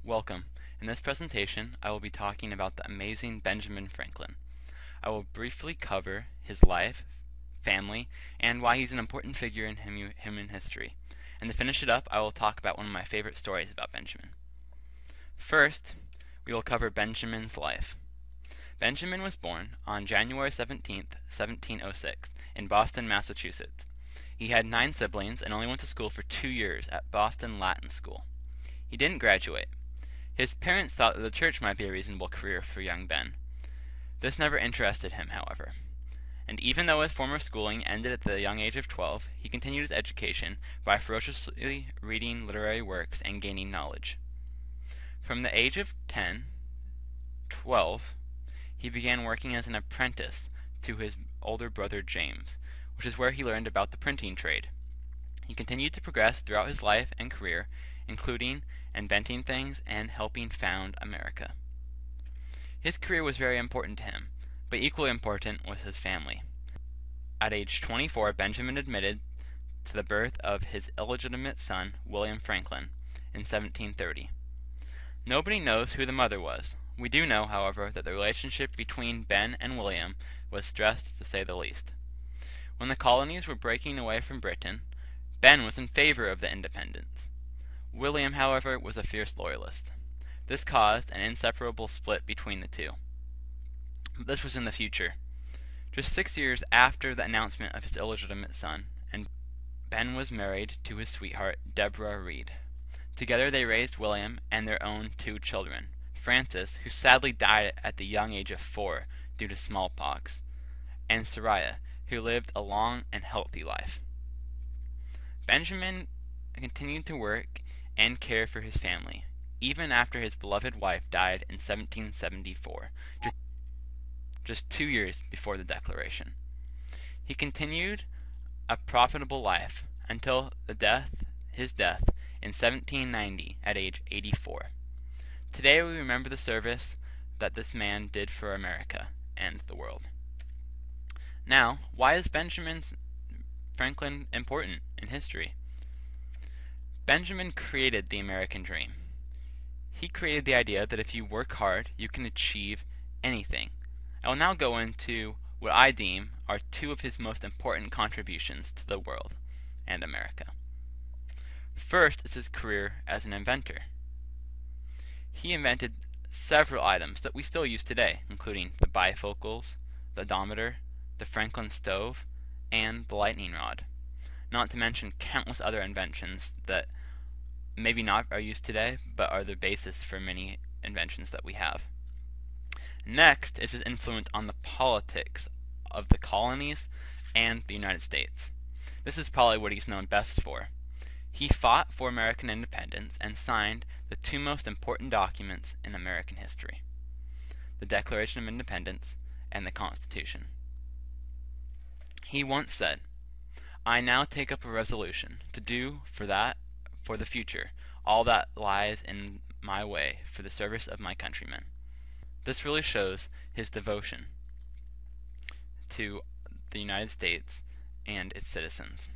Welcome. In this presentation, I will be talking about the amazing Benjamin Franklin. I will briefly cover his life, family, and why he's an important figure in human history. And to finish it up, I will talk about one of my favorite stories about Benjamin. First, we will cover Benjamin's life. Benjamin was born on January 17th, 1706, in Boston, Massachusetts. He had 9 siblings and only went to school for 2 years at Boston Latin School. He didn't graduate. His parents thought that the church might be a reasonable career for young Ben. This never interested him, however. And even though his former schooling ended at the young age of 12, he continued his education by ferociously reading literary works and gaining knowledge. From the age of 12, he began working as an apprentice to his older brother James, which is where he learned about the printing trade. He continued to progress throughout his life and career, including inventing things and helping found America. His career was very important to him, but equally important was his family. At age 24, Benjamin admitted to the birth of his illegitimate son, William Franklin, in 1730. Nobody knows who the mother was. We do know, however, that the relationship between Ben and William was stressed to say the least. When the colonies were breaking away from Britain, Ben was in favor of the independence. William, however, was a fierce loyalist. This caused an inseparable split between the two. This was in the future. Just 6 years after the announcement of his illegitimate son, and Ben was married to his sweetheart, Deborah Reed. Together they raised William and their own 2 children, Francis, who sadly died at the young age of 4 due to smallpox, and Sariah, who lived a long and healthy life. Benjamin continued to work and care for his family, even after his beloved wife died in 1774, just 2 years before the Declaration. He continued a profitable life until his death in 1790 at age 84. Today we remember the service that this man did for America and the world. Now, why is Benjamin Franklin important in history? Benjamin created the American dream. He created the idea that if you work hard, you can achieve anything. I will now go into what I deem are 2 of his most important contributions to the world and America. First is his career as an inventor. He invented several items that we still use today, including the bifocals, the odometer, the Franklin stove, and the lightning rod, not to mention countless other inventions that maybe not are used today, but are the basis for many inventions that we have. Next is his influence on the politics of the colonies and the United States. This is probably what he's known best for. He fought for American independence and signed the 2 most important documents in American history: the Declaration of Independence and the Constitution. He once said, "I now take up a resolution to do for the future all that lies in my way for the service of my countrymen." This really shows his devotion to the United States and its citizens.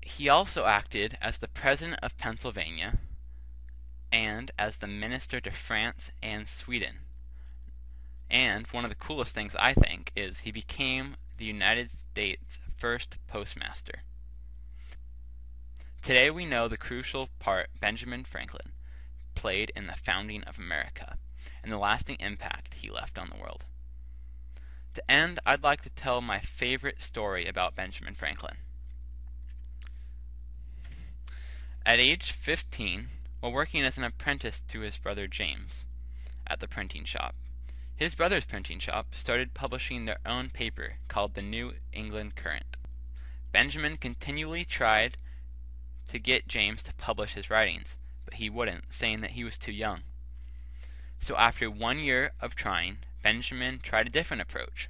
He also acted as the President of Pennsylvania and as the Minister to France and Sweden. And one of the coolest things, I think, is he became the United States' first postmaster. Today we know the crucial part Benjamin Franklin played in the founding of America and the lasting impact he left on the world. To end, I'd like to tell my favorite story about Benjamin Franklin. At age 15, while working as an apprentice to his brother James at the printing shop, his brother's printing shop started publishing their own paper called the New England Courant. Benjamin continually tried to get James to publish his writings, but he wouldn't, saying that he was too young. So after 1 year of trying, Benjamin tried a different approach.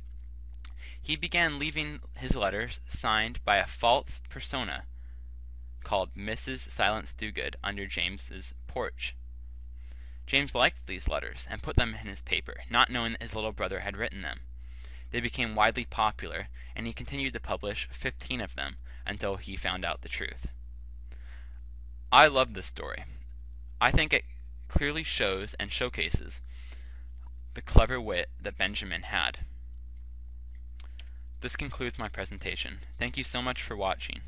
He began leaving his letters signed by a false persona called Mrs. Silence Dogood under James's porch. James liked these letters and put them in his paper, not knowing that his little brother had written them. They became widely popular, and he continued to publish 15 of them until he found out the truth. I love this story. I think it clearly shows and showcases the clever wit that Benjamin had. This concludes my presentation. Thank you so much for watching.